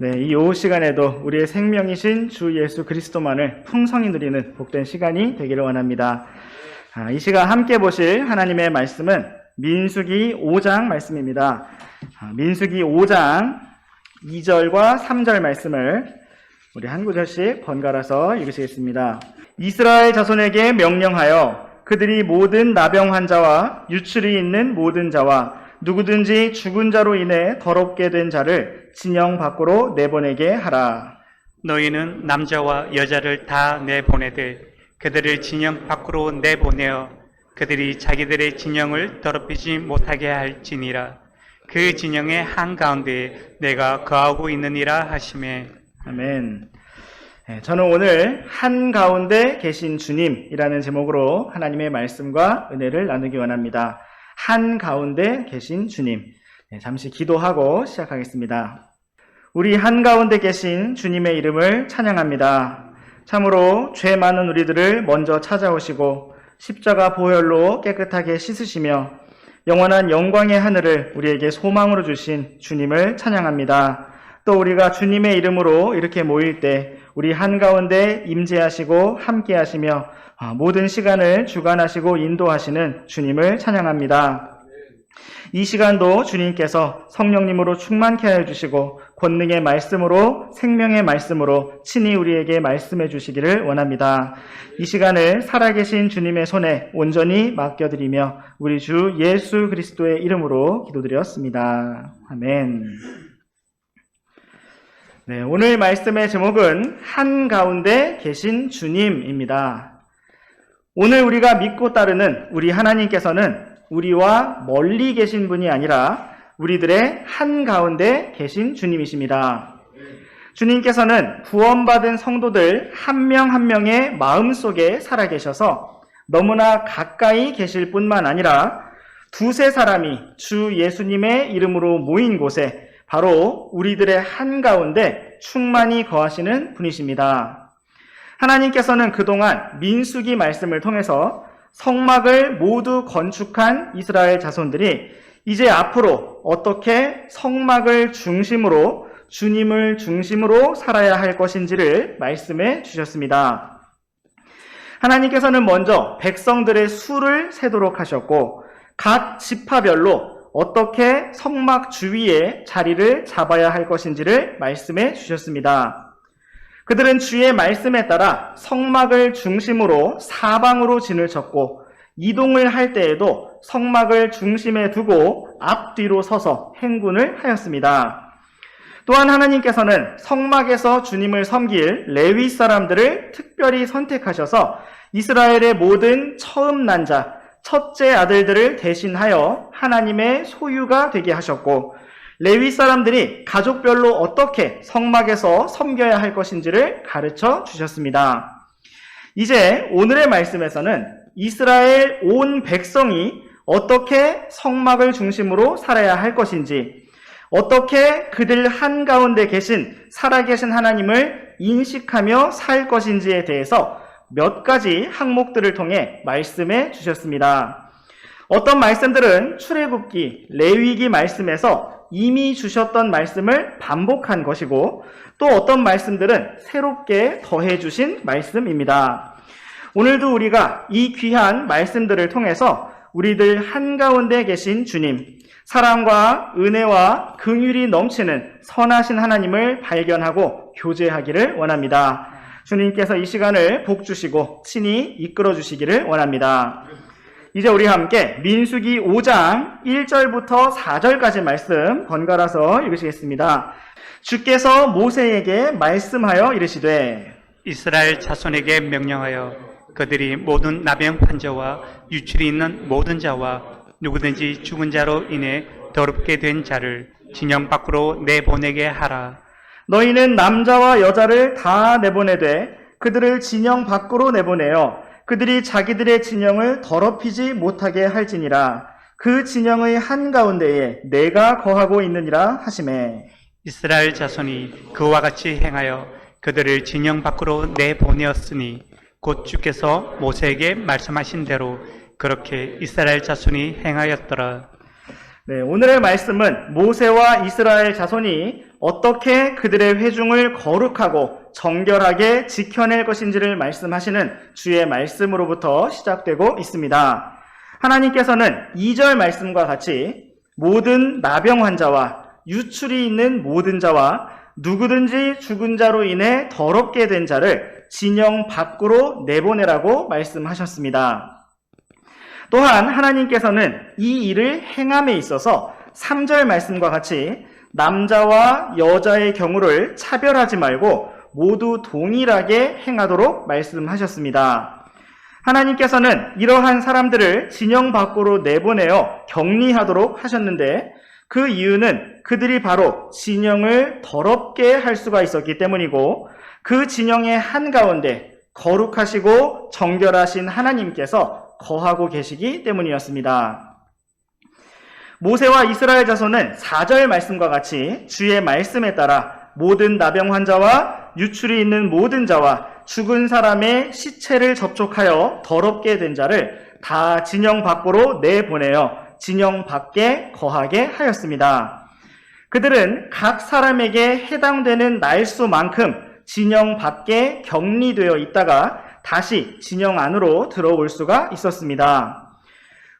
네, 이 오후 시간에도 우리의 생명이신 주 예수 그리스도만을 풍성히 누리는 복된 시간이 되기를 원합니다. 이 시간 함께 보실 하나님의 말씀은 민수기 5장 말씀입니다. 민수기 5장 2절과 3절 말씀을 우리 한 구절씩 번갈아서 읽으시겠습니다. 이스라엘 자손에게 명령하여 그들이 모든 나병 환자와 유출이 있는 모든 자와 누구든지 죽은 자로 인해 더럽게 된 자를 진영 밖으로 내보내게 하라. 너희는 남자와 여자를 다 내보내되 그들을 진영 밖으로 내보내어 그들이 자기들의 진영을 더럽히지 못하게 할지니라. 그 진영의 한가운데에 내가 거하고 있느니라 하시매. 아멘. 저는 오늘 한가운데 계신 주님이라는 제목으로 하나님의 말씀과 은혜를 나누기 원합니다. 한가운데 계신 주님. 잠시 기도하고 시작하겠습니다. 우리 한가운데 계신 주님의 이름을 찬양합니다. 참으로 죄 많은 우리들을 먼저 찾아오시고 십자가 보혈로 깨끗하게 씻으시며 영원한 영광의 하늘을 우리에게 소망으로 주신 주님을 찬양합니다. 또 우리가 주님의 이름으로 이렇게 모일 때 우리 한가운데 임재하시고 함께 하시며 모든 시간을 주관하시고 인도하시는 주님을 찬양합니다. 이 시간도 주님께서 성령님으로 충만케 하여 주시고 권능의 말씀으로 생명의 말씀으로 친히 우리에게 말씀해 주시기를 원합니다. 이 시간을 살아계신 주님의 손에 온전히 맡겨드리며 우리 주 예수 그리스도의 이름으로 기도드렸습니다. 아멘. 네, 오늘 말씀의 제목은 한가운데 계신 주님입니다. 오늘 우리가 믿고 따르는 우리 하나님께서는 우리와 멀리 계신 분이 아니라 우리들의 한가운데 계신 주님이십니다. 주님께서는 구원받은 성도들 한 명 한 명의 마음속에 살아계셔서 너무나 가까이 계실 뿐만 아니라 두세 사람이 주 예수님의 이름으로 모인 곳에 바로 우리들의 한가운데 충만히 거하시는 분이십니다. 하나님께서는 그동안 민수기 말씀을 통해서 성막을 모두 건축한 이스라엘 자손들이 이제 앞으로 어떻게 성막을 중심으로 주님을 중심으로 살아야 할 것인지를 말씀해 주셨습니다. 하나님께서는 먼저 백성들의 수를 세도록 하셨고 각 지파별로 어떻게 성막 주위에 자리를 잡아야 할 것인지를 말씀해 주셨습니다. 그들은 주의 말씀에 따라 성막을 중심으로 사방으로 진을 쳤고 이동을 할 때에도 성막을 중심에 두고 앞뒤로 서서 행군을 하였습니다. 또한 하나님께서는 성막에서 주님을 섬길 레위 사람들을 특별히 선택하셔서 이스라엘의 모든 처음 난 자, 첫째 아들들을 대신하여 하나님의 소유가 되게 하셨고 레위 사람들이 가족별로 어떻게 성막에서 섬겨야 할 것인지를 가르쳐 주셨습니다. 이제 오늘의 말씀에서는 이스라엘 온 백성이 어떻게 성막을 중심으로 살아야 할 것인지, 어떻게 그들 한가운데 계신 살아계신 하나님을 인식하며 살 것인지에 대해서 몇 가지 항목들을 통해 말씀해 주셨습니다. 어떤 말씀들은 출애굽기, 레위기 말씀에서 이미 주셨던 말씀을 반복한 것이고 또 어떤 말씀들은 새롭게 더해 주신 말씀입니다. 오늘도 우리가 이 귀한 말씀들을 통해서 우리들 한가운데 계신 주님, 사랑과 은혜와 긍휼이 넘치는 선하신 하나님을 발견하고 교제하기를 원합니다. 주님께서 이 시간을 복 주시고 친히 이끌어 주시기를 원합니다. 이제 우리 함께 민수기 5장 1절부터 4절까지 말씀 번갈아서 읽으시겠습니다. 주께서 모세에게 말씀하여 이르시되 이스라엘 자손에게 명령하여 그들이 모든 나병 환자와 유출이 있는 모든 자와 누구든지 죽은 자로 인해 더럽게 된 자를 진영 밖으로 내보내게 하라. 너희는 남자와 여자를 다 내보내되 그들을 진영 밖으로 내보내어 그들이 자기들의 진영을 더럽히지 못하게 할지니라. 그 진영의 한가운데에 내가 거하고 있느니라 하시매. 이스라엘 자손이 그와 같이 행하여 그들을 진영 밖으로 내보내었으니 곧 주께서 모세에게 말씀하신 대로 그렇게 이스라엘 자손이 행하였더라. 네, 오늘의 말씀은 모세와 이스라엘 자손이 어떻게 그들의 회중을 거룩하고 정결하게 지켜낼 것인지를 말씀하시는 주의 말씀으로부터 시작되고 있습니다. 하나님께서는 2절 말씀과 같이 모든 나병 환자와 유출이 있는 모든 자와 누구든지 죽은 자로 인해 더럽게 된 자를 진영 밖으로 내보내라고 말씀하셨습니다. 또한 하나님께서는 이 일을 행함에 있어서 3절 말씀과 같이 남자와 여자의 경우를 차별하지 말고 모두 동일하게 행하도록 말씀하셨습니다. 하나님께서는 이러한 사람들을 진영 밖으로 내보내어 격리하도록 하셨는데 그 이유는 그들이 바로 진영을 더럽게 할 수가 있었기 때문이고 그 진영의 한가운데 거룩하시고 정결하신 하나님께서 거하고 계시기 때문이었습니다. 모세와 이스라엘 자손은 4절 말씀과 같이 주의 말씀에 따라 모든 나병 환자와 유출이 있는 모든 자와 죽은 사람의 시체를 접촉하여 더럽게 된 자를 다 진영 밖으로 내보내어 진영 밖에 거하게 하였습니다. 그들은 각 사람에게 해당되는 날수만큼 진영 밖에 격리되어 있다가 다시 진영 안으로 들어올 수가 있었습니다.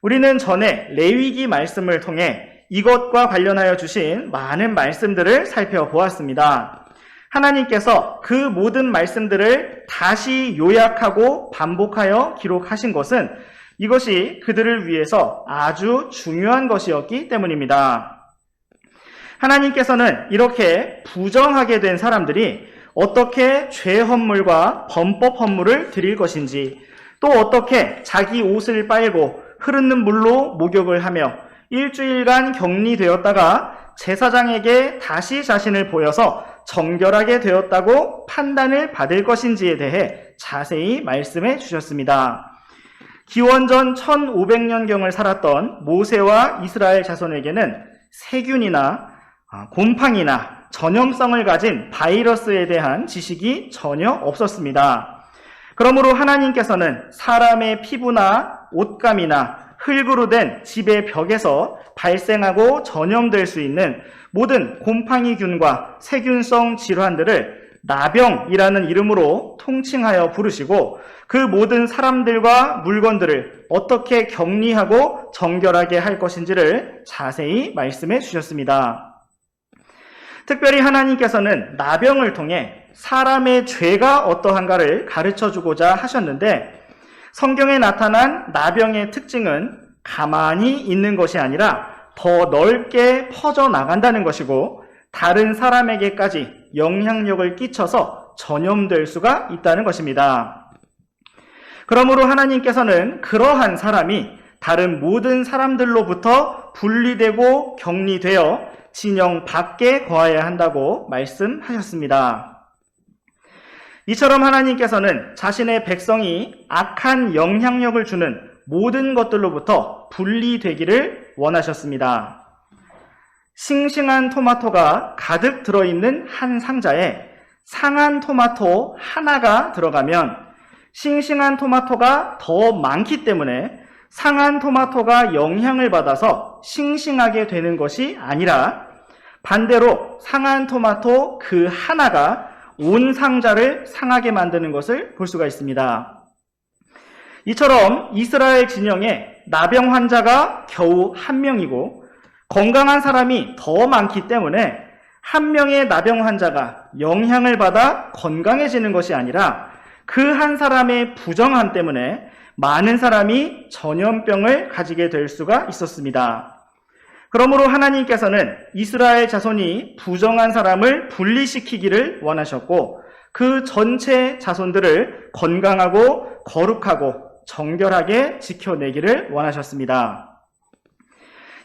우리는 전에 레위기 말씀을 통해 이것과 관련하여 주신 많은 말씀들을 살펴보았습니다. 하나님께서 그 모든 말씀들을 다시 요약하고 반복하여 기록하신 것은 이것이 그들을 위해서 아주 중요한 것이었기 때문입니다. 하나님께서는 이렇게 부정하게 된 사람들이 어떻게 죄 헌물과 범법 헌물을 드릴 것인지, 또 어떻게 자기 옷을 빨고 흐르는 물로 목욕을 하며 일주일간 격리되었다가 제사장에게 다시 자신을 보여서 정결하게 되었다고 판단을 받을 것인지에 대해 자세히 말씀해 주셨습니다. 기원전 1500년경을 살았던 모세와 이스라엘 자손에게는 세균이나 곰팡이나 전염성을 가진 바이러스에 대한 지식이 전혀 없었습니다. 그러므로 하나님께서는 사람의 피부나 옷감이나 흙으로 된 집의 벽에서 발생하고 전염될 수 있는 모든 곰팡이균과 세균성 질환들을 나병이라는 이름으로 통칭하여 부르시고 그 모든 사람들과 물건들을 어떻게 격리하고 정결하게 할 것인지를 자세히 말씀해 주셨습니다. 특별히 하나님께서는 나병을 통해 사람의 죄가 어떠한가를 가르쳐주고자 하셨는데 성경에 나타난 나병의 특징은 가만히 있는 것이 아니라 더 넓게 퍼져나간다는 것이고 다른 사람에게까지 영향력을 끼쳐서 전염될 수가 있다는 것입니다. 그러므로 하나님께서는 그러한 사람이 다른 모든 사람들로부터 분리되고 격리되어 진영 밖에 거하여야 한다고 말씀하셨습니다. 이처럼 하나님께서는 자신의 백성이 악한 영향력을 주는 모든 것들로부터 분리되기를 원하셨습니다. 싱싱한 토마토가 가득 들어있는 한 상자에 상한 토마토 하나가 들어가면 싱싱한 토마토가 더 많기 때문에 상한 토마토가 영향을 받아서 싱싱하게 되는 것이 아니라 반대로 상한 토마토 그 하나가 온 상자를 상하게 만드는 것을 볼 수가 있습니다. 이처럼 이스라엘 진영에 나병 환자가 겨우 한 명이고 건강한 사람이 더 많기 때문에 한 명의 나병 환자가 영향을 받아 건강해지는 것이 아니라 그 한 사람의 부정함 때문에 많은 사람이 전염병을 가지게 될 수가 있었습니다. 그러므로 하나님께서는 이스라엘 자손이 부정한 사람을 분리시키기를 원하셨고 그 전체 자손들을 건강하고 거룩하고 정결하게 지켜내기를 원하셨습니다.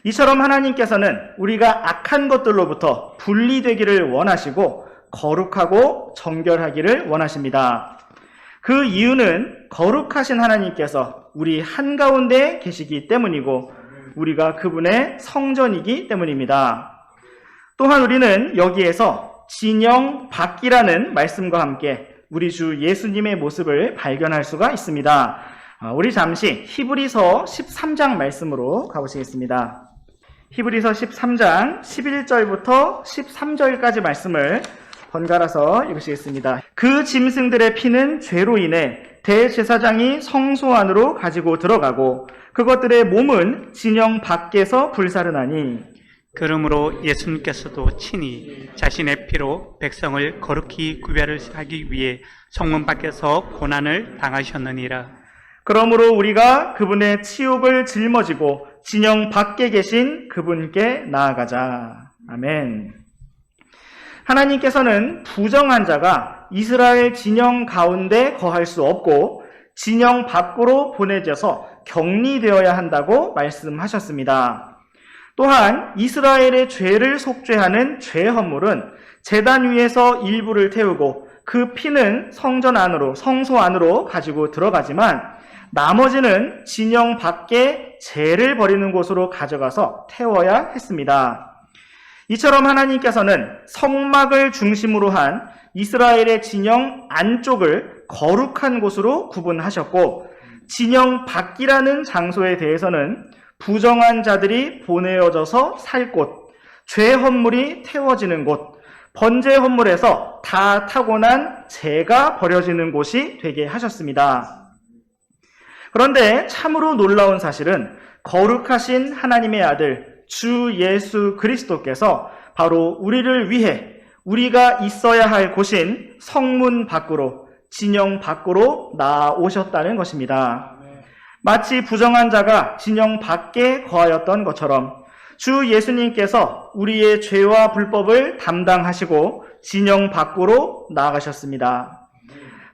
이처럼 하나님께서는 우리가 악한 것들로부터 분리되기를 원하시고 거룩하고 정결하기를 원하십니다. 그 이유는 거룩하신 하나님께서 우리 한가운데 계시기 때문이고 우리가 그분의 성전이기 때문입니다. 또한 우리는 여기에서 진영 밖이라는 말씀과 함께 우리 주 예수님의 모습을 발견할 수가 있습니다. 우리 잠시 히브리서 13장 말씀으로 가보시겠습니다. 히브리서 13장 11절부터 13절까지 말씀을 번갈아서 읽으시겠습니다. 그 짐승들의 피는 죄로 인해 대제사장이 성소 안으로 가지고 들어가고 그것들의 몸은 진영 밖에서 불사르나니 그러므로 예수님께서도 친히 자신의 피로 백성을 거룩히 구별하기 위해 성문 밖에서 고난을 당하셨느니라. 그러므로 우리가 그분의 치욕을 짊어지고 진영 밖에 계신 그분께 나아가자. 아멘. 하나님께서는 부정한 자가 이스라엘 진영 가운데 거할 수 없고 진영 밖으로 보내져서 격리되어야 한다고 말씀하셨습니다. 또한 이스라엘의 죄를 속죄하는 죄 헌물은 제단 위에서 일부를 태우고 그 피는 성전 안으로, 성소 안으로 가지고 들어가지만 나머지는 진영 밖에 죄를 버리는 곳으로 가져가서 태워야 했습니다. 이처럼 하나님께서는 성막을 중심으로 한 이스라엘의 진영 안쪽을 거룩한 곳으로 구분하셨고 진영 밖이라는 장소에 대해서는 부정한 자들이 보내어져서 살 곳, 죄 헌물이 태워지는 곳, 번제 헌물에서 다 타고난 죄가 버려지는 곳이 되게 하셨습니다. 그런데 참으로 놀라운 사실은 거룩하신 하나님의 아들 주 예수 그리스도께서 바로 우리를 위해 우리가 있어야 할 곳인 성문 밖으로, 진영 밖으로 나오셨다는 것입니다. 마치 부정한 자가 진영 밖에 거하였던 것처럼 주 예수님께서 우리의 죄와 불법을 담당하시고 진영 밖으로 나아가셨습니다.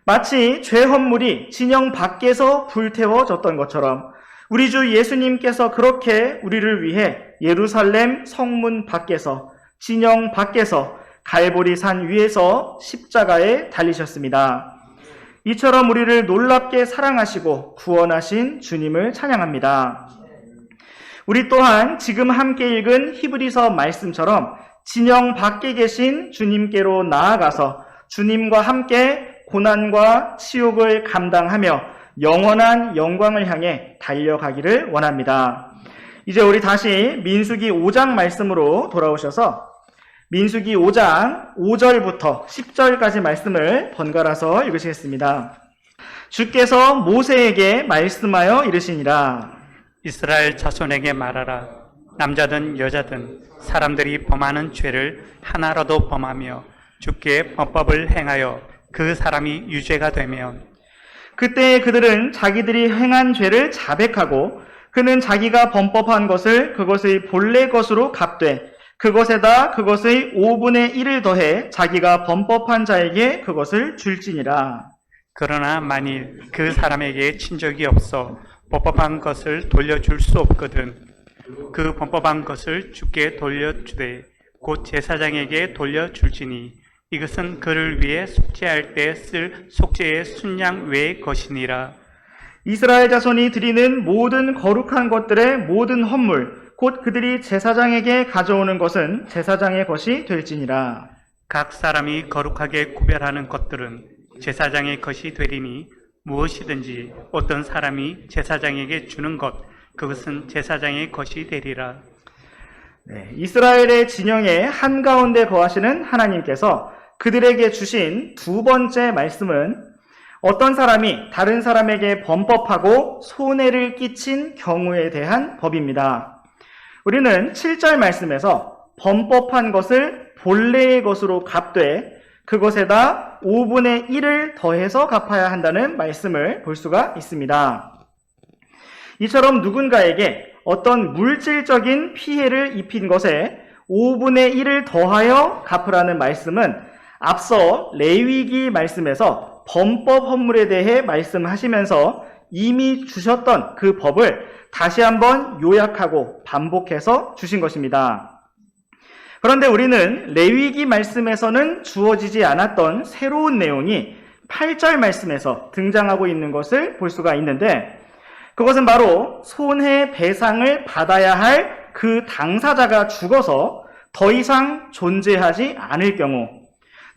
마치 죄 헌물이 진영 밖에서 불태워졌던 것처럼 우리 주 예수님께서 그렇게 우리를 위해 예루살렘 성문 밖에서, 진영 밖에서 갈보리 산 위에서 십자가에 달리셨습니다. 이처럼 우리를 놀랍게 사랑하시고 구원하신 주님을 찬양합니다. 우리 또한 지금 함께 읽은 히브리서 말씀처럼 진영 밖에 계신 주님께로 나아가서 주님과 함께 고난과 치욕을 감당하며 영원한 영광을 향해 달려가기를 원합니다. 이제 우리 다시 민수기 5장 말씀으로 돌아오셔서 민수기 5장 5절부터 10절까지 말씀을 번갈아서 읽으시겠습니다. 주께서 모세에게 말씀하여 이르시니라. 이스라엘 자손에게 말하라. 남자든 여자든 사람들이 범하는 죄를 하나라도 범하며 주께 범법을 행하여 그 사람이 유죄가 되면 그때 그들은 자기들이 행한 죄를 자백하고 그는 자기가 범법한 것을 그것의 본래 것으로 갚되 그것에다 그것의 5분의 1을 더해 자기가 범법한 자에게 그것을 줄지니라. 그러나 만일 그 사람에게 친족이 없어 범법한 것을 돌려줄 수 없거든 그 범법한 것을 주께 돌려주되 곧 제사장에게 돌려줄지니 이것은 그를 위해 속죄할 때 쓸 속죄의 순양 외의 것이니라. 이스라엘 자손이 드리는 모든 거룩한 것들의 모든 헌물 곧 그들이 제사장에게 가져오는 것은 제사장의 것이 될지니라. 각 사람이 거룩하게 구별하는 것들은 제사장의 것이 되리니 무엇이든지 어떤 사람이 제사장에게 주는 것 그것은 제사장의 것이 되리라. 이스라엘의 진영의 한가운데 거하시는 하나님께서 그들에게 주신 두 번째 말씀은 어떤 사람이 다른 사람에게 범법하고 손해를 끼친 경우에 대한 법입니다. 우리는 7절 말씀에서 범법한 것을 본래의 것으로 갚되 그것에다 5분의 1을 더해서 갚아야 한다는 말씀을 볼 수가 있습니다. 이처럼 누군가에게 어떤 물질적인 피해를 입힌 것에 5분의 1을 더하여 갚으라는 말씀은 앞서 레위기 말씀에서 범법 헌물에 대해 말씀하시면서 이미 주셨던 그 법을 다시 한번 요약하고 반복해서 주신 것입니다. 그런데 우리는 레위기 말씀에서는 주어지지 않았던 새로운 내용이 8절 말씀에서 등장하고 있는 것을 볼 수가 있는데 그것은 바로 손해배상을 받아야 할 그 당사자가 죽어서 더 이상 존재하지 않을 경우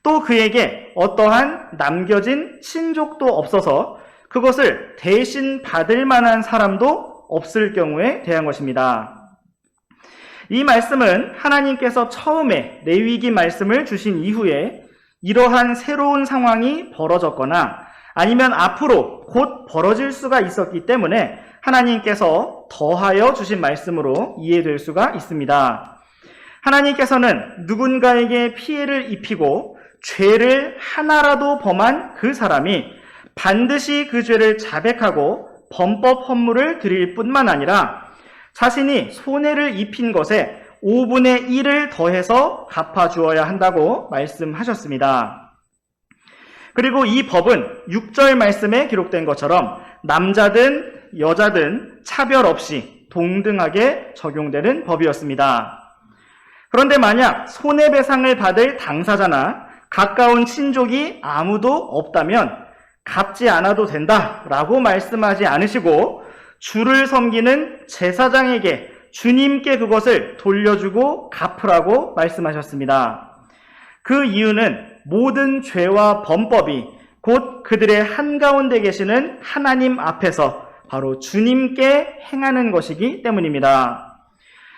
또 그에게 어떠한 남겨진 친족도 없어서 그것을 대신 받을 만한 사람도 없을 경우에 대한 것입니다. 이 말씀은 하나님께서 처음에 레위기 말씀을 주신 이후에 이러한 새로운 상황이 벌어졌거나 아니면 앞으로 곧 벌어질 수가 있었기 때문에 하나님께서 더하여 주신 말씀으로 이해될 수가 있습니다. 하나님께서는 누군가에게 피해를 입히고 죄를 하나라도 범한 그 사람이 반드시 그 죄를 자백하고 범법 헌물을 드릴 뿐만 아니라 자신이 손해를 입힌 것에 5분의 1을 더해서 갚아주어야 한다고 말씀하셨습니다. 그리고 이 법은 6절 말씀에 기록된 것처럼 남자든 여자든 차별 없이 동등하게 적용되는 법이었습니다. 그런데 만약 손해배상을 받을 당사자나 가까운 친족이 아무도 없다면 갚지 않아도 된다라고 말씀하지 않으시고 주를 섬기는 제사장에게 주님께 그것을 돌려주고 갚으라고 말씀하셨습니다. 그 이유는 모든 죄와 범법이 곧 그들의 한가운데 계시는 하나님 앞에서 바로 주님께 행하는 것이기 때문입니다.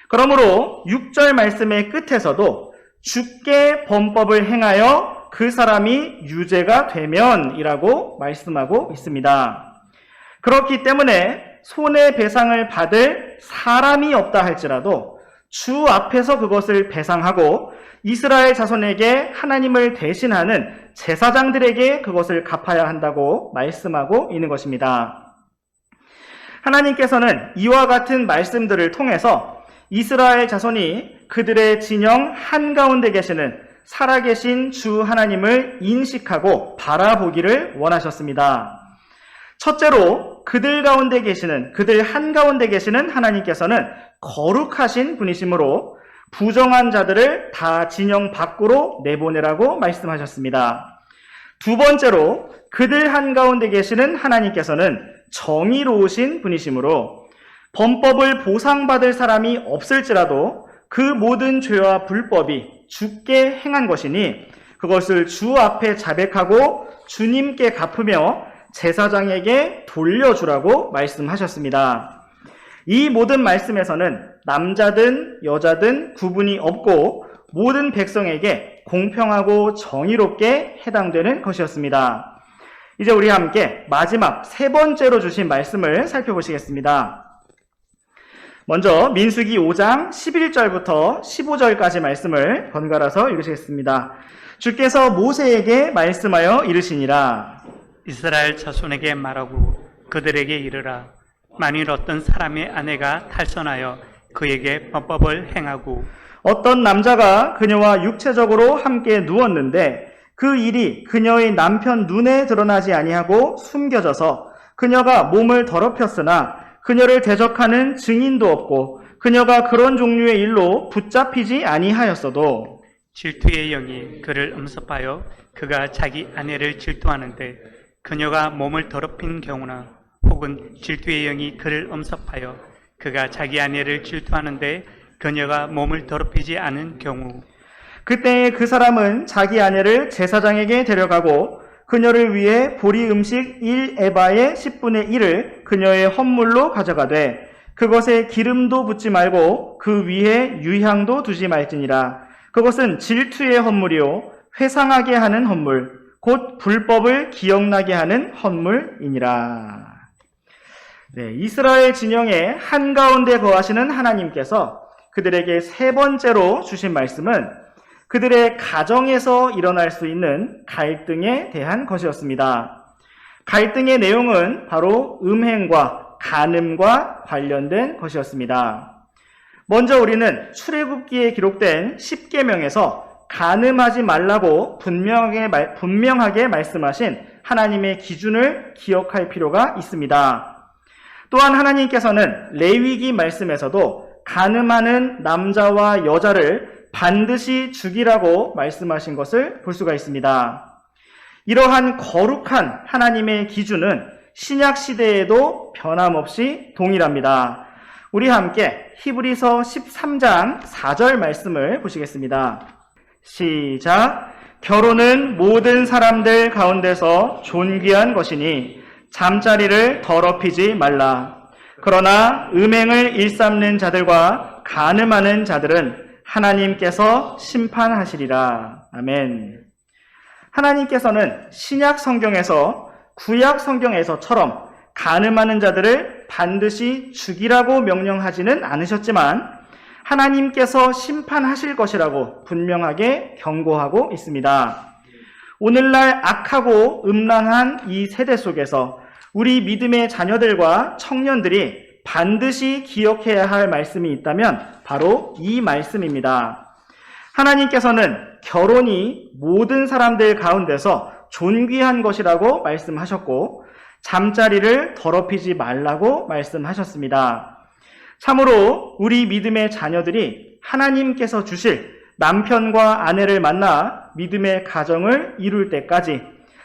그러므로 6절 말씀의 끝에서도 주께 범법을 행하여 그 사람이 유죄가 되면이라고 말씀하고 있습니다. 그렇기 때문에 손해배상을 받을 사람이 없다 할지라도 주 앞에서 그것을 배상하고 이스라엘 자손에게 하나님을 대신하는 제사장들에게 그것을 갚아야 한다고 말씀하고 있는 것입니다. 하나님께서는 이와 같은 말씀들을 통해서 이스라엘 자손이 그들의 진영 한가운데 계시는 살아계신 주 하나님을 인식하고 바라보기를 원하셨습니다. 첫째로 그들 가운데 계시는, 그들 한가운데 계시는 하나님께서는 거룩하신 분이시므로 부정한 자들을 다 진영 밖으로 내보내라고 말씀하셨습니다. 두 번째로 그들 한가운데 계시는 하나님께서는 정의로우신 분이시므로 범법을 보상받을 사람이 없을지라도 그 모든 죄와 불법이 주께 행한 것이니 그것을 주 앞에 자백하고 주님께 갚으며 제사장에게 돌려주라고 말씀하셨습니다. 이 모든 말씀에서는 남자든 여자든 구분이 없고 모든 백성에게 공평하고 정의롭게 해당되는 것이었습니다. 이제 우리 함께 마지막 세 번째로 주신 말씀을 살펴보시겠습니다. 먼저 민수기 5장 11절부터 15절까지 말씀을 번갈아서 읽으시겠습니다. 주께서 모세에게 말씀하여 이르시니라. 이스라엘 자손에게 말하고 그들에게 이르라. 만일 어떤 사람의 아내가 탈선하여 그에게 범법을 행하고 어떤 남자가 그녀와 육체적으로 함께 누웠는데 그 일이 그녀의 남편 눈에 드러나지 아니하고 숨겨져서 그녀가 몸을 더럽혔으나 그녀를 대적하는 증인도 없고 그녀가 그런 종류의 일로 붙잡히지 아니하였어도 질투의 영이 그를 음습하여 그가 자기 아내를 질투하는데 그녀가 몸을 더럽힌 경우나 혹은 질투의 영이 그를 음습하여 그가 자기 아내를 질투하는데 그녀가 몸을 더럽히지 않은 경우 그때 그 사람은 자기 아내를 제사장에게 데려가고 그녀를 위해 보리 음식 1에바의 10분의 1을 그녀의 헌물로 가져가되 그것에 기름도 붓지 말고 그 위에 유향도 두지 말지니라. 그것은 질투의 헌물이요 회상하게 하는 헌물 곧 불법을 기억나게 하는 헌물이니라. 네, 이스라엘 진영의 한가운데 거하시는 하나님께서 그들에게 세 번째로 주신 말씀은 그들의 가정에서 일어날 수 있는 갈등에 대한 것이었습니다. 갈등의 내용은 바로 음행과 간음과 관련된 것이었습니다. 먼저 우리는 출애굽기에 기록된 10계명에서 간음하지 말라고 분명하게 말씀하신 하나님의 기준을 기억할 필요가 있습니다. 또한 하나님께서는 레위기 말씀에서도 간음하는 남자와 여자를 반드시 죽이라고 말씀하신 것을 볼 수가 있습니다. 이러한 거룩한 하나님의 기준은 신약 시대에도 변함없이 동일합니다. 우리 함께 히브리서 13장 4절 말씀을 보시겠습니다. 시작. 결혼은 모든 사람들 가운데서 존귀한 것이니 잠자리를 더럽히지 말라. 그러나 음행을 일삼는 자들과 간음하는 자들은 하나님께서 심판하시리라. 아멘. 하나님께서는 신약 성경에서 구약 성경에서처럼 간음하는 자들을 반드시 죽이라고 명령하지는 않으셨지만 하나님께서 심판하실 것이라고 분명하게 경고하고 있습니다. 오늘날 악하고 음란한 이 세대 속에서 우리 믿음의 자녀들과 청년들이 반드시 기억해야 할 말씀이 있다면 바로 이 말씀입니다. 하나님께서는 결혼이 모든 사람들 가운데서 존귀한 것이라고 말씀하셨고 잠자리를 더럽히지 말라고 말씀하셨습니다. 참으로 우리 믿음의 자녀들이 하나님께서 주실 남편과 아내를 만나 믿음의 가정을 이룰 때까지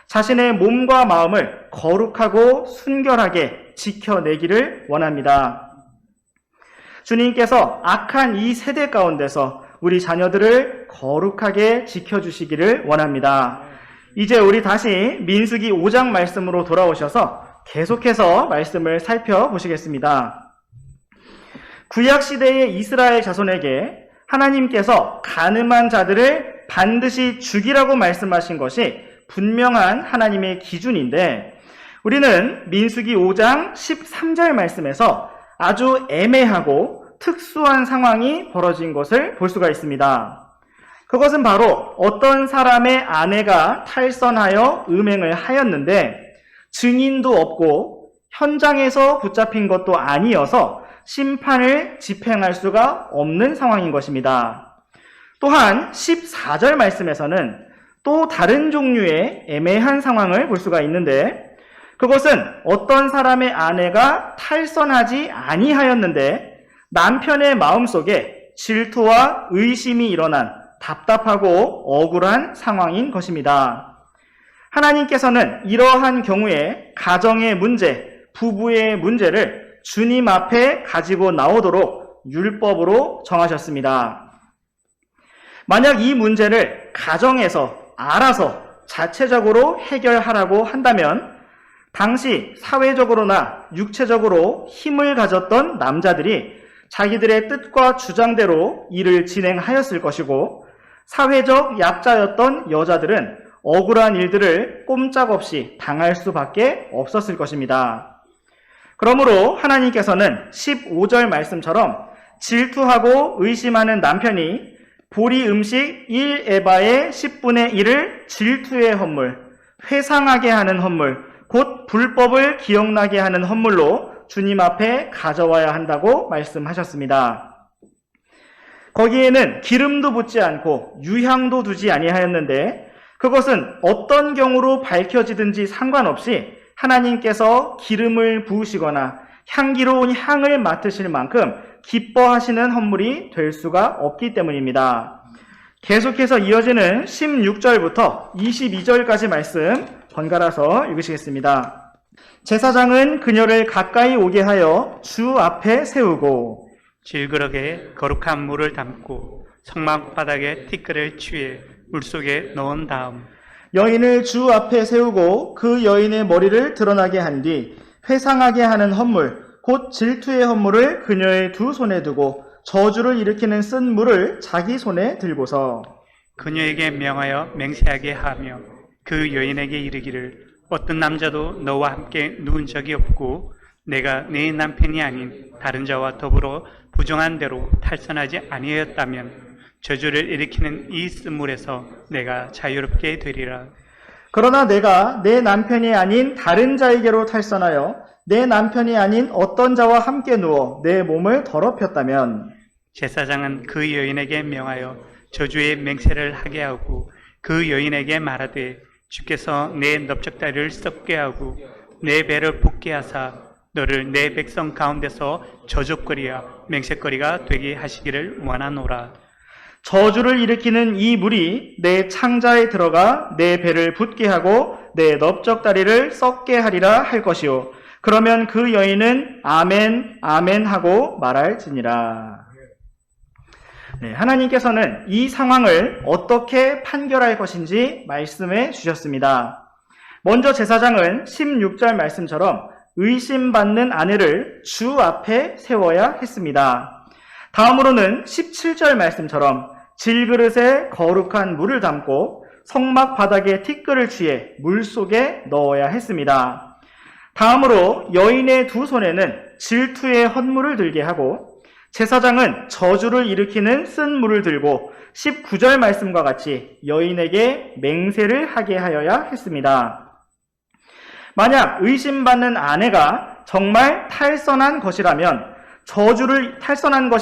자신의 몸과 마음을 거룩하고 순결하게 지켜내기를 원합니다. 주님께서 악한 이 세대 가운데서 우리 자녀들을 거룩하게 지켜주시기를 원합니다. 이제 우리 다시 민수기 5장 말씀으로 돌아오셔서 계속해서 말씀을 살펴보시겠습니다. 구약시대의 이스라엘 자손에게 하나님께서 간음한 자들을 반드시 죽이라고 말씀하신 것이 분명한 하나님의 기준인데 우리는 민수기 5장 13절 말씀에서 아주 애매하고 특수한 상황이 벌어진 것을 볼 수가 있습니다. 그것은 바로 어떤 사람의 아내가 탈선하여 음행을 하였는데 증인도 없고 현장에서 붙잡힌 것도 아니어서 심판을 집행할 수가 없는 상황인 것입니다. 또한 14절 말씀에서는 또 다른 종류의 애매한 상황을 볼 수가 있는데 그것은 어떤 사람의 아내가 탈선하지 아니하였는데 남편의 마음속에 질투와 의심이 일어난 답답하고 억울한 상황인 것입니다. 하나님께서는 이러한 경우에 가정의 문제, 부부의 문제를 주님 앞에 가지고 나오도록 율법으로 정하셨습니다. 만약 이 문제를 가정에서 알아서 자체적으로 해결하라고 한다면 당시 사회적으로나 육체적으로 힘을 가졌던 남자들이 자기들의 뜻과 주장대로 일을 진행하였을 것이고 사회적 약자였던 여자들은 억울한 일들을 꼼짝없이 당할 수밖에 없었을 것입니다. 그러므로 하나님께서는 15절 말씀처럼 질투하고 의심하는 남편이 보리 음식 1에바의 10분의 1을 질투의 헌물, 회상하게 하는 헌물, 곧 불법을 기억나게 하는 헌물로 주님 앞에 가져와야 한다고 말씀하셨습니다. 거기에는 기름도 붓지 않고 유향도 두지 아니하였는데 그것은 어떤 경우로 밝혀지든지 상관없이 하나님께서 기름을 부으시거나 향기로운 향을 맡으실 만큼 기뻐하시는 헌물이 될 수가 없기 때문입니다. 계속해서 이어지는 16절부터 22절까지 말씀 번갈아서 읽으시겠습니다. 제사장은 그녀를 가까이 오게 하여 주 앞에 세우고 질그릇에 거룩한 물을 담고 성막 바닥에 티끌을 취해 물속에 넣은 다음 여인을 주 앞에 세우고 그 여인의 머리를 드러나게 한 뒤 회상하게 하는 헌물 곧 질투의 헌물을 그녀의 두 손에 두고 저주를 일으키는 쓴 물을 자기 손에 들고서 그녀에게 명하여 맹세하게 하며 그 여인에게 이르기를 어떤 남자도 너와 함께 누운 적이 없고 내가 네 남편이 아닌 다른 자와 더불어 부정한 대로 탈선하지 아니하였다면 저주를 일으키는 이 쓴물에서 내가 자유롭게 되리라. 그러나 내가 내 남편이 아닌 다른 자에게로 탈선하여 내 남편이 아닌 어떤 자와 함께 누워 내 몸을 더럽혔다면 제사장은 그 여인에게 명하여 저주의 맹세를 하게 하고 그 여인에게 말하되 주께서 내 넓적다리를 썩게 하고 내 배를 붓게 하사 너를 내 백성 가운데서 저주거리와 맹세거리가 되게 하시기를 원하노라. 저주를 일으키는 이 물이 내 창자에 들어가 내 배를 붓게 하고 내 넓적다리를 썩게 하리라 할 것이요 그러면 그 여인은 아멘 아멘 하고 말할지니라. 네, 하나님께서는 이 상황을 어떻게 판결할 것인지 말씀해 주셨습니다. 먼저 제사장은 16절 말씀처럼 의심받는 아내를 주 앞에 세워야 했습니다. 다음으로는 17절 말씀처럼 질그릇에 거룩한 물을 담고 성막 바닥에 티끌을 취해 물 속에 넣어야 했습니다. 다음으로 여인의 두 손에는 질투의 헛물을 들게 하고 제사장은 저주를 일으키는 쓴 물을 들고 19절 말씀과 같이 여인에게 맹세를 하게 하여야 했습니다. 만약 의심받는 아내가 정말 탈선한 것이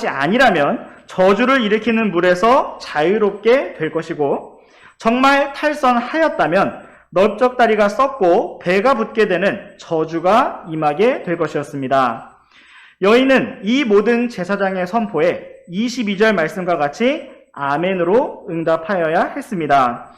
아니라면 저주를 일으키는 물에서 자유롭게 될 것이고, 정말 탈선하였다면 넓적다리가 썩고 배가 붙게 되는 저주가 임하게 될 것이었습니다. 여인은 이 모든 제사장의 선포에 22절 말씀과 같이 아멘으로 응답하여야 했습니다.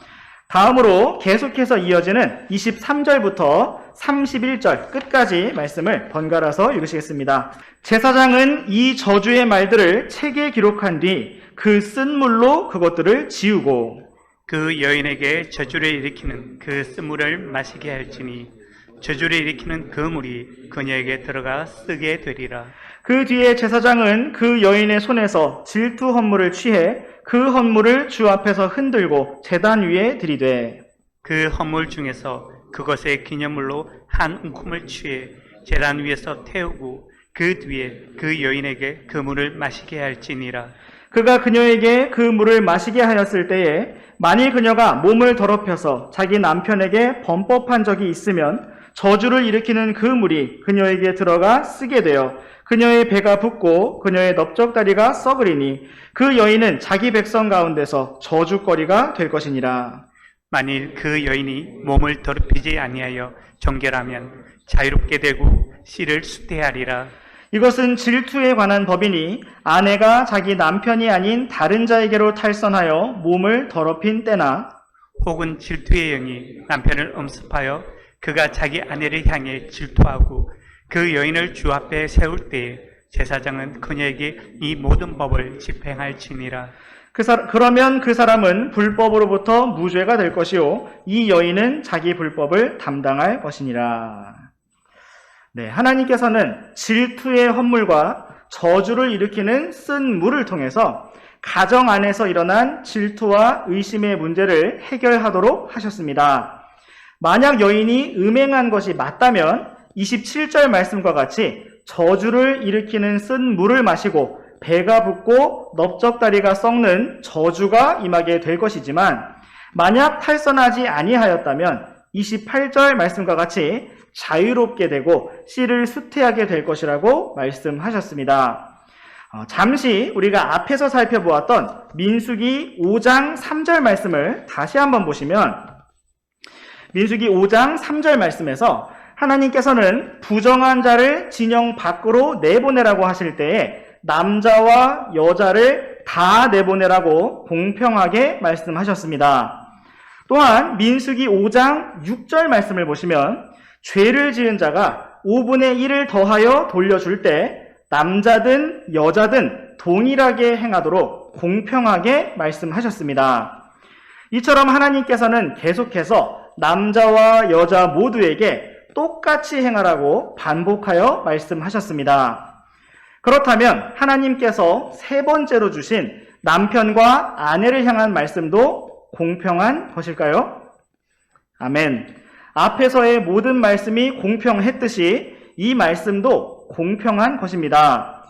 다음으로 계속해서 이어지는 23절부터 31절 끝까지 말씀을 번갈아서 읽으시겠습니다. 제사장은 이 저주의 말들을 책에 기록한 뒤 그 쓴 물로 그것들을 지우고 그 여인에게 저주를 일으키는 그 쓴물을 마시게 할지니 저주를 일으키는 그 물이 그녀에게 들어가 쓰게 되리라. 그 뒤에 제사장은 그 여인의 손에서 질투 헛물을 취해 그 헛물을 주 앞에서 흔들고 제단 위에 들이되 그 헛물 중에서 그것의 기념물로 한 움큼을 취해 제단 위에서 태우고 그 뒤에 그 여인에게 그 물을 마시게 할지니라. 그가 그녀에게 그 물을 마시게 하였을 때에 만일 그녀가 몸을 더럽혀서 자기 남편에게 범법한 적이 있으면 저주를 일으키는 그 물이 그녀에게 들어가 쓰게 되어 그녀의 배가 붓고 그녀의 넓적다리가 썩으리니 그 여인은 자기 백성 가운데서 저주거리가 될 것이니라. 만일 그 여인이 몸을 더럽히지 아니하여 정결하면 자유롭게 되고 씨를 수태하리라. 이것은 질투에 관한 법이니 아내가 자기 남편이 아닌 다른 자에게로 탈선하여 몸을 더럽힌 때나 혹은 질투의 영이 남편을 엄습하여 그가 자기 아내를 향해 질투하고 그 여인을 주 앞에 세울 때에 제사장은 그녀에게 이 모든 법을 집행할지니라. 그러면 그 사람은 불법으로부터 무죄가 될 것이요 이 여인은 자기 불법을 담당할 것이니라. 네, 하나님께서는 질투의 헛물과 저주를 일으키는 쓴 물을 통해서 가정 안에서 일어난 질투와 의심의 문제를 해결하도록 하셨습니다. 만약 여인이 음행한 것이 맞다면 27절 말씀과 같이 저주를 일으키는 쓴 물을 마시고 배가 붓고 넓적다리가 썩는 저주가 임하게 될 것이지만, 만약 탈선하지 아니하였다면 28절 말씀과 같이 자유롭게 되고 씨를 수태하게 될 것이라고 말씀하셨습니다. 잠시 우리가 앞에서 살펴보았던 민수기 5장 3절 말씀을 다시 한번 보시면, 민수기 5장 3절 말씀에서 하나님께서는 부정한 자를 진영 밖으로 내보내라고 하실 때에 남자와 여자를 다 내보내라고 공평하게 말씀하셨습니다. 또한 민수기 5장 6절 말씀을 보시면 죄를 지은 자가 5분의 1을 더하여 돌려줄 때 남자든 여자든 동일하게 행하도록 공평하게 말씀하셨습니다. 이처럼 하나님께서는 계속해서 남자와 여자 모두에게 똑같이 행하라고 반복하여 말씀하셨습니다. 그렇다면 하나님께서 세 번째로 주신 남편과 아내를 향한 말씀도 공평한 것일까요? 아멘. 앞에서의 모든 말씀이 공평했듯이 이 말씀도 공평한 것입니다.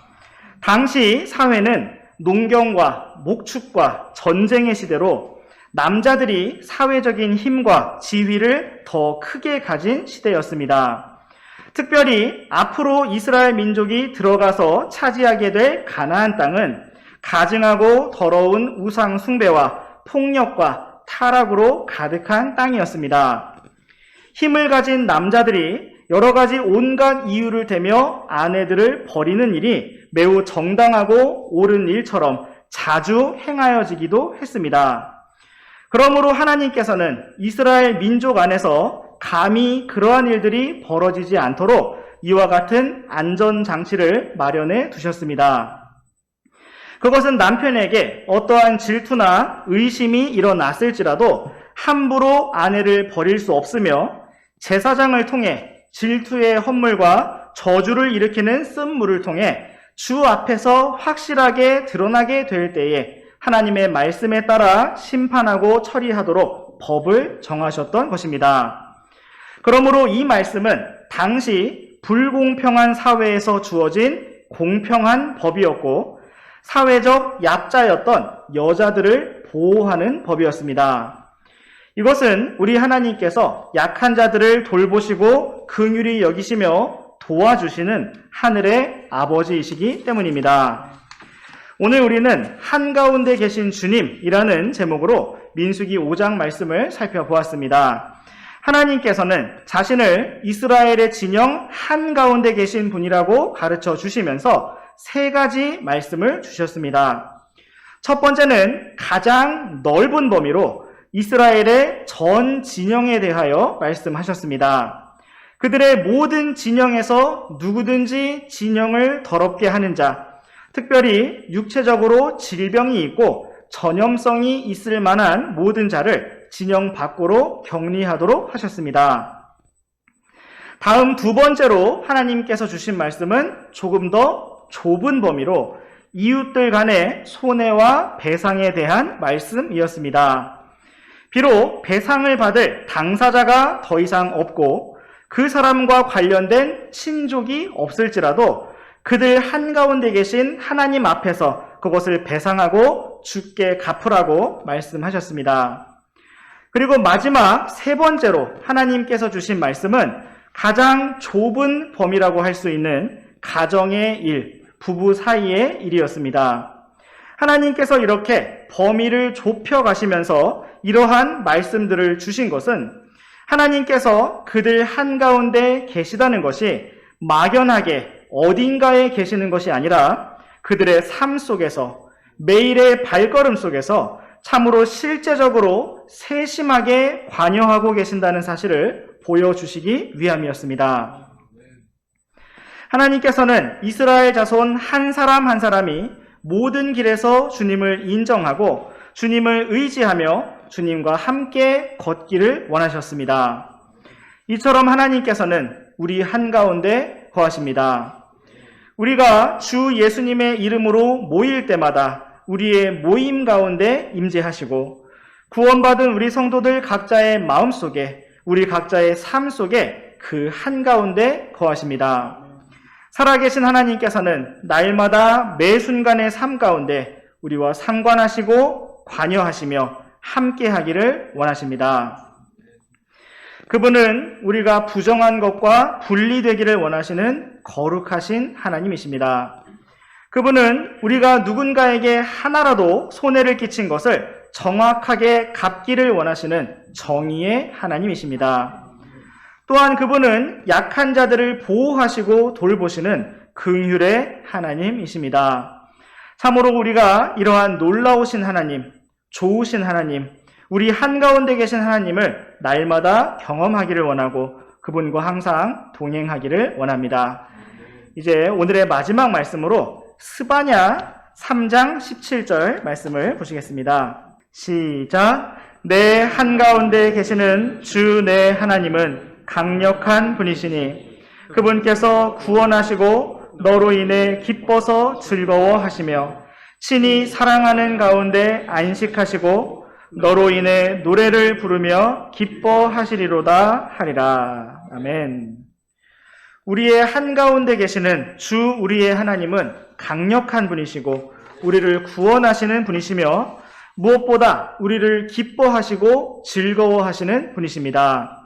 당시 사회는 농경과 목축과 전쟁의 시대로 남자들이 사회적인 힘과 지위를 더 크게 가진 시대였습니다. 특별히 앞으로 이스라엘 민족이 들어가서 차지하게 될 가나안 땅은 가증하고 더러운 우상 숭배와 폭력과 타락으로 가득한 땅이었습니다. 힘을 가진 남자들이 여러 가지 온갖 이유를 대며 아내들을 버리는 일이 매우 정당하고 옳은 일처럼 자주 행하여지기도 했습니다. 그러므로 하나님께서는 이스라엘 민족 안에서 감히 그러한 일들이 벌어지지 않도록 이와 같은 안전장치를 마련해 두셨습니다. 그것은 남편에게 어떠한 질투나 의심이 일어났을지라도 함부로 아내를 버릴 수 없으며 제사장을 통해 질투의 헛물과 저주를 일으키는 쓴 물을 통해 주 앞에서 확실하게 드러나게 될 때에 하나님의 말씀에 따라 심판하고 처리하도록 법을 정하셨던 것입니다. 그러므로 이 말씀은 당시 불공평한 사회에서 주어진 공평한 법이었고 사회적 약자였던 여자들을 보호하는 법이었습니다. 이것은 우리 하나님께서 약한 자들을 돌보시고 긍휼히 여기시며 도와주시는 하늘의 아버지이시기 때문입니다. 오늘 우리는 한가운데 계신 주님이라는 제목으로 민수기 5장 말씀을 살펴보았습니다. 하나님께서는 자신을 이스라엘의 진영 한가운데 계신 분이라고 가르쳐 주시면서 세 가지 말씀을 주셨습니다. 첫 번째는 가장 넓은 범위로 이스라엘의 전 진영에 대하여 말씀하셨습니다. 그들의 모든 진영에서 누구든지 진영을 더럽게 하는 자, 특별히 육체적으로 질병이 있고 전염성이 있을 만한 모든 자를 진영 밖으로 격리하도록 하셨습니다. 다음 두 번째로 하나님께서 주신 말씀은 조금 더 좁은 범위로 이웃들 간의 손해와 배상에 대한 말씀이었습니다. 비록 배상을 받을 당사자가 더 이상 없고 그 사람과 관련된 친족이 없을지라도 그들 한가운데 계신 하나님 앞에서 그것을 배상하고 주께 갚으라고 말씀하셨습니다. 그리고 마지막 세 번째로 하나님께서 주신 말씀은 가장 좁은 범위라고 할 수 있는 가정의 일, 부부 사이의 일이었습니다. 하나님께서 이렇게 범위를 좁혀 가시면서 이러한 말씀들을 주신 것은 하나님께서 그들 한가운데 계시다는 것이 막연하게 어딘가에 계시는 것이 아니라 그들의 삶 속에서 매일의 발걸음 속에서 참으로 실제적으로 세심하게 관여하고 계신다는 사실을 보여주시기 위함이었습니다. 하나님께서는 이스라엘 자손 한 사람 한 사람이 모든 길에서 주님을 인정하고 주님을 의지하며 주님과 함께 걷기를 원하셨습니다. 이처럼 하나님께서는 우리 한가운데 거하십니다. 우리가 주 예수님의 이름으로 모일 때마다 우리의 모임 가운데 임재하시고 구원받은 우리 성도들 각자의 마음 속에 우리 각자의 삶 속에 그 한가운데 거하십니다. 살아계신 하나님께서는 날마다 매 순간의 삶 가운데 우리와 상관하시고 관여하시며 함께 하기를 원하십니다. 그분은 우리가 부정한 것과 분리되기를 원하시는 거룩하신 하나님이십니다. 그분은 우리가 누군가에게 하나라도 손해를 끼친 것을 정확하게 갚기를 원하시는 정의의 하나님이십니다. 또한 그분은 약한 자들을 보호하시고 돌보시는 긍휼의 하나님이십니다. 참으로 우리가 이러한 놀라우신 하나님, 좋으신 하나님, 우리 한가운데 계신 하나님을 날마다 경험하기를 원하고 그분과 항상 동행하기를 원합니다. 이제 오늘의 마지막 말씀으로 스바냐 3장 17절 말씀을 보시겠습니다. 시작. 내 한가운데 계시는 주 내 하나님은 강력한 분이시니 그분께서 구원하시고 너로 인해 기뻐서 즐거워하시며 친히 사랑하는 가운데 안식하시고 너로 인해 노래를 부르며 기뻐하시리로다 하리라. 아멘. 우리의 한가운데 계시는 주 우리의 하나님은 강력한 분이시고 우리를 구원하시는 분이시며 무엇보다 우리를 기뻐하시고 즐거워하시는 분이십니다.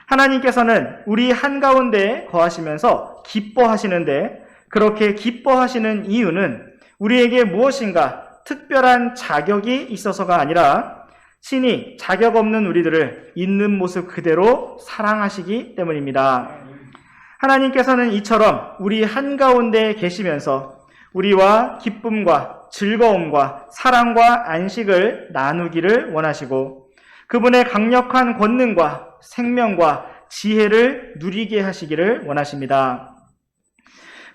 하나님께서는 우리 한가운데 거하시면서 기뻐하시는데 그렇게 기뻐하시는 이유는 우리에게 무엇인가 특별한 자격이 있어서가 아니라 친히 자격 없는 우리들을 있는 모습 그대로 사랑하시기 때문입니다. 하나님께서는 이처럼 우리 한가운데 계시면서 우리와 기쁨과 즐거움과 사랑과 안식을 나누기를 원하시고 그분의 강력한 권능과 생명과 지혜를 누리게 하시기를 원하십니다.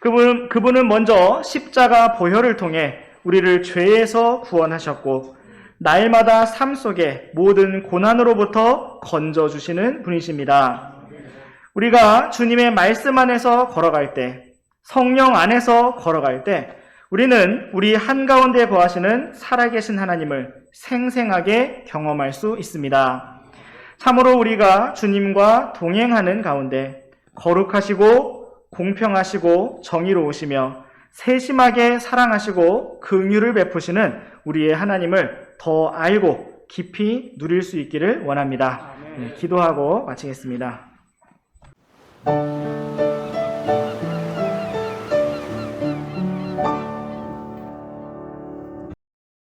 그분은 먼저 십자가 보혈을 통해 우리를 죄에서 구원하셨고 날마다 삶 속에 모든 고난으로부터 건져주시는 분이십니다. 우리가 주님의 말씀 안에서 걸어갈 때 성령 안에서 걸어갈 때 우리는 우리 한가운데 거하시는 살아계신 하나님을 생생하게 경험할 수 있습니다. 참으로 우리가 주님과 동행하는 가운데 거룩하시고 공평하시고 정의로우시며 세심하게 사랑하시고 긍휼을 베푸시는 우리의 하나님을 더 알고 깊이 누릴 수 있기를 원합니다. 네, 기도하고 마치겠습니다.